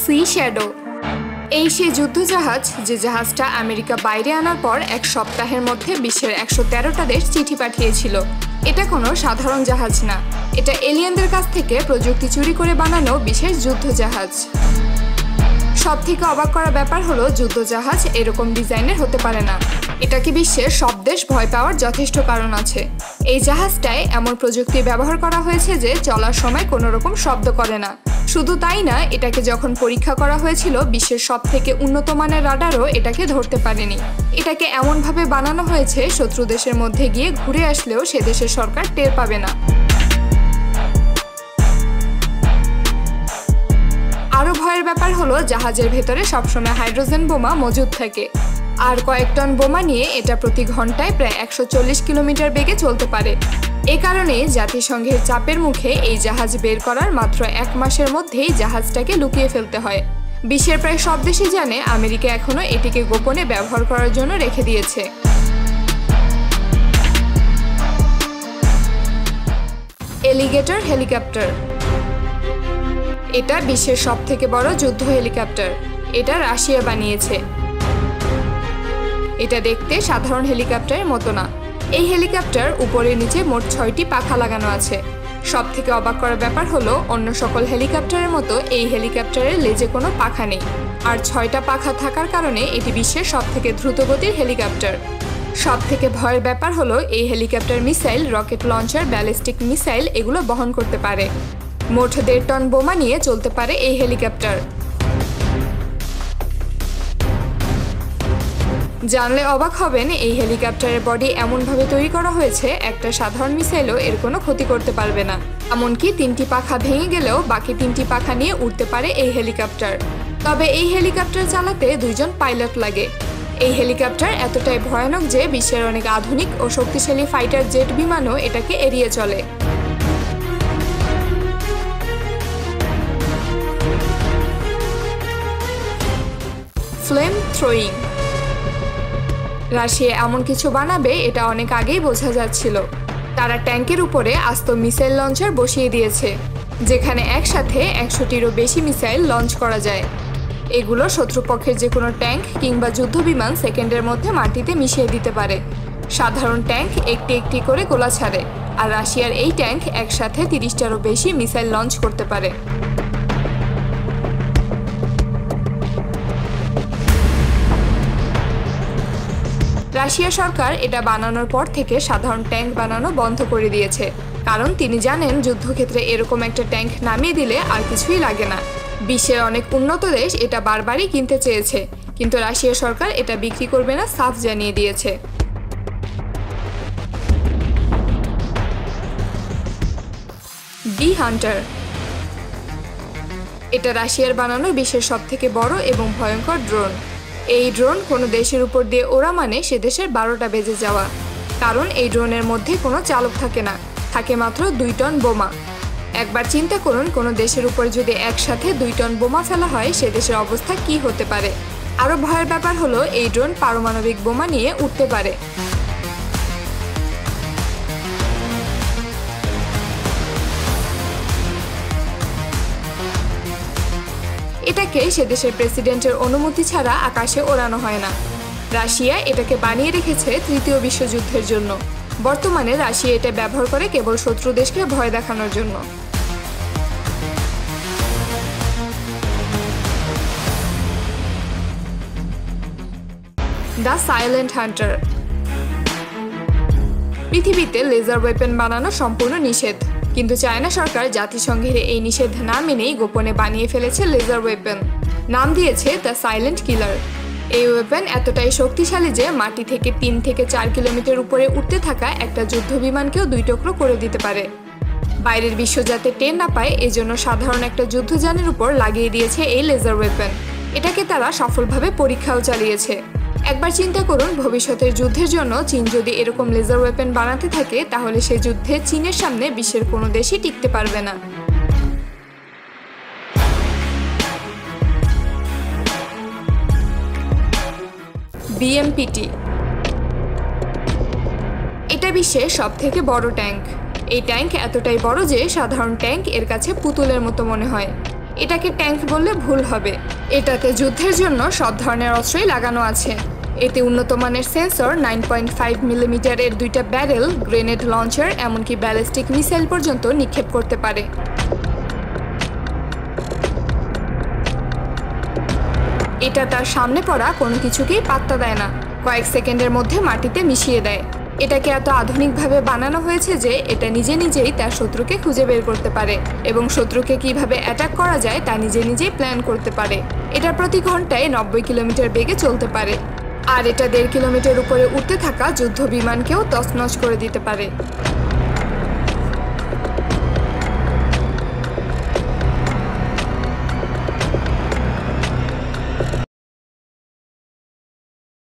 C shadow. এই সেই যুদ্ধজাহাজ যে জাহাজটা আমেরিকা বাইরে আনার পর এক সপ্তাহের মধ্যে বিশ্বের 113টা দেশ চিঠি পাঠিয়েছিল। এটা কোনো সাধারণ জাহাজ না, এটা এলিয়েনদের কাছ থেকে প্রযুক্তি চুরি করে বানানো বিশেষ যুদ্ধজাহাজ। সবথেকে অবাক করা ব্যাপার হলো যুদ্ধজাহাজ এরকম ডিজাইনের হতে পারে না। এটাকে বিশ্বের সব দেশ ভয় পাওয়ার যথেষ্ট কারণ আছে। এই জাহাজটায় এমন প্রযুক্তি ব্যবহার করা হয়েছে যে চলার সময় কোনো রকম শব্দ করে না। শুধু তাই না, এটাকে যখন পরীক্ষা করা হয়েছিল বিশ্বের সবথেকে উন্নত মানের রাডারও এটাকে ধরতে পারেনি। এটাকে এমনভাবে বানানো হয়েছে শত্রু দেশের মধ্যে গিয়ে ঘুরে আসলেও সে দেশের সরকার টের পাবে না। আরও ভয়ের ব্যাপার হলো জাহাজের ভেতরে সবসময় হাইড্রোজেন বোমা মজুদ থাকে। আর কয়েক টন বোমা নিয়ে এটা প্রতি ঘন্টায় প্রায় 140 কিলোমিটার বেগে চলতে পারে। এ কারণে জাতিসংঘের চাপের মুখে এই জাহাজ বের করার মাত্র 1 মাসের মধ্যেই জাহাজটাকে লুকিয়ে ফেলতে হয়। বিশ্বের প্রায় সব দেশই জানে আমেরিকা এখনও এটিকে গোপনে ব্যবহার করার জন্য রেখে দিয়েছে। Alligator helicopter. এটা বিশ্বের সবথেকে বড় যুদ্ধ হেলিকপ্টার। এটা রাশিয়া বানিয়েছে। এটা দেখতে সাধারণ হেলিকপ্টারের মতো না। এই হেলিকপ্টার উপরে নিচে মোট 6টি পাখা লাগানো আছে। সবথেকে অবাক করার ব্যাপার হলো অন্য সকল হেলিকপ্টারের মতো এই হেলিকপ্টারের লেজে কোনো পাখা নেই। আর 6টা পাখা থাকার কারণে এটি বিশ্বের সবথেকে দ্রুতগতির হেলিকপ্টার। সবথেকে ভয়ের ব্যাপার হলো এই helicopter missile, rocket launcher, ballistic missile এগুলো বহন করতে পারে। মোট 1.5 টন বোমা নিয়ে চলতে পারে এই হেলিকপ্টার। জানলে অবাক হবেন, এই হেলিকপ্টারের বডি এমনভাবে তৈরি করা হয়েছে একটা সাধারণ মিসাইলও এর কোনো ক্ষতি করতে পারবে না। এমনকি 3টি পাখা ভেঙে গেলেও বাকি 3টি পাখা নিয়ে উঠতে পারে এই হেলিকপ্টার। তবে এই হেলিকপ্টার চালাতে 2 জন পাইলট লাগে। এই হেলিকপ্টার এতটাই ভয়ানক যে বিশ্বের অনেক আধুনিক ও শক্তিশালী ফাইটার জেট বিমানও এটাকে এড়িয়ে চলে। Flame throwing. রাশিয়া এমন কিছু বানাবে এটা অনেক আগেই বোঝা যাচ্ছিল। তারা ট্যাঙ্কের উপরে আস্ত মিসাইল লঞ্চার বসিয়ে দিয়েছে, যেখানে একসাথে 100টিরও বেশি মিসাইল লঞ্চ করা যায়। এগুলো শত্রুপক্ষের যে কোনো ট্যাঙ্ক কিংবা যুদ্ধবিমান সেকেন্ডের মধ্যে মাটিতে মিশিয়ে দিতে পারে। সাধারণ ট্যাঙ্ক একটি একটি করে গোলা ছাড়ে, আর রাশিয়ার এই ট্যাঙ্ক একসাথে 30টারও বেশি মিসাইল লঞ্চ করতে পারে। রাশিয়া সরকার এটা বানানোর পর থেকে সাধারণ ট্যাঙ্ক বানানো বন্ধ করে দিয়েছে, কারণ তিনি জানেন যুদ্ধক্ষেত্রে এরকম একটা ট্যাঙ্ক নামিয়ে দিলে আর কিছুই লাগে না। বিশ্বের অনেক উন্নত দেশ এটা বারবারই কিনতে চেয়েছে, কিন্তু রাশিয়া সরকার এটা বিক্রি করবে না সাফ জানিয়ে দিয়েছে। B Hunter. এটা রাশিয়ার বানানো বিশ্বের সবথেকে বড় এবং ভয়ঙ্কর ড্রোন। এই ড্রোন কোনো দেশের উপর দিয়ে ওড়া মানে সে দেশের 12টা বেজে যাওয়া। কারণ এই ড্রোনের মধ্যে কোনো চালক থাকে না, থাকে মাত্র 2 টন বোমা। একবার চিন্তা করুন, কোনো দেশের উপর যদি একসাথে 2 টন বোমা ফেলা হয় সে দেশের অবস্থা কি হতে পারে। আরও ভয়ের ব্যাপার হলো এই ড্রোন পারমাণবিক বোমা নিয়ে উঠতে পারে। এটাকে সে দেশের প্রেসিডেন্টের অনুমতি ছাড়া আকাশে ওড়ানো হয় না। রাশিয়া এটাকে বানিয়ে রেখেছে 3য় বিশ্বযুদ্ধের জন্য। বর্তমানে রাশিয়া এটা ব্যবহার করে কেবল শত্রু দেশকে ভয় দেখানোর জন্য। The silent Hunter. পৃথিবীতে লেজার ওয়েপন বানানো সম্পূর্ণ নিষেধ, কিন্তু চায়না সরকার জাতিসংঘের এই নিষেধ না মেনেই গোপনে বানিয়ে ফেলেছে লেজার ওয়েপন। নাম দিয়েছে দ্য সাইলেন্ট কিলার। এই ওয়েপন এতটাই শক্তিশালী যে মাটি থেকে 3 থেকে 4 কিলোমিটার উপরে উঠতে থাকা একটা যুদ্ধ বিমানকেও 2 টুকরো করে দিতে পারে। বাইরের বিশ্ব যাতে টের না পায় এজন্য সাধারণ একটা যুদ্ধযানের উপর লাগিয়ে দিয়েছে এই লেজার ওয়েপন। এটাকে তারা সফলভাবে পরীক্ষাও চালিয়েছে। একবার চিন্তা করুন, ভবিষ্যতের যুদ্ধের জন্য চীন যদি এরকম লেজার ওয়েপন বানাতে থাকে তাহলে সে যুদ্ধে চীনের সামনে বিশ্বের কোনো দেশই টিকতে পারবে না। বিএমপিটি। এটা বিশ্বের সবথেকে বড় ট্যাঙ্ক। এই ট্যাঙ্ক এতটাই বড় যে সাধারণ ট্যাঙ্ক এর কাছে পুতুলের মতো মনে হয়। এটাকে ট্যাঙ্ক বললে ভুল হবে। এটাতে যুদ্ধের জন্য সব ধরনের অস্ত্রই লাগানো আছে। এতে উন্নত মানের সেন্সর, 9.5 মিলিমিটারের 2টা ব্যারেল, গ্রেনেড লঞ্চার, এমনকি ব্যালিস্টিক মিসাইল পর্যন্ত নিক্ষেপ করতে পারে। এটা তার সামনে পড়া কোনো কিছুকেই পাত্তা দেয় না, কয়েক সেকেন্ডের মধ্যে মাটিতে মিশিয়ে দেয়। এটাকে এত আধুনিকভাবে বানানো হয়েছে যে এটা নিজে নিজেই তার শত্রুকে খুঁজে বের করতে পারে এবং শত্রুকে কিভাবে অ্যাটাক করা যায় তা নিজে নিজেই প্ল্যান করতে পারে। এটা প্রতি ঘন্টায় 90 কিলোমিটার বেগে চলতে পারে, আর এটা 1.5 কিলোমিটার উপরে উঠতে থাকা যুদ্ধ বিমানকেও তছনছ করে দিতে পারে।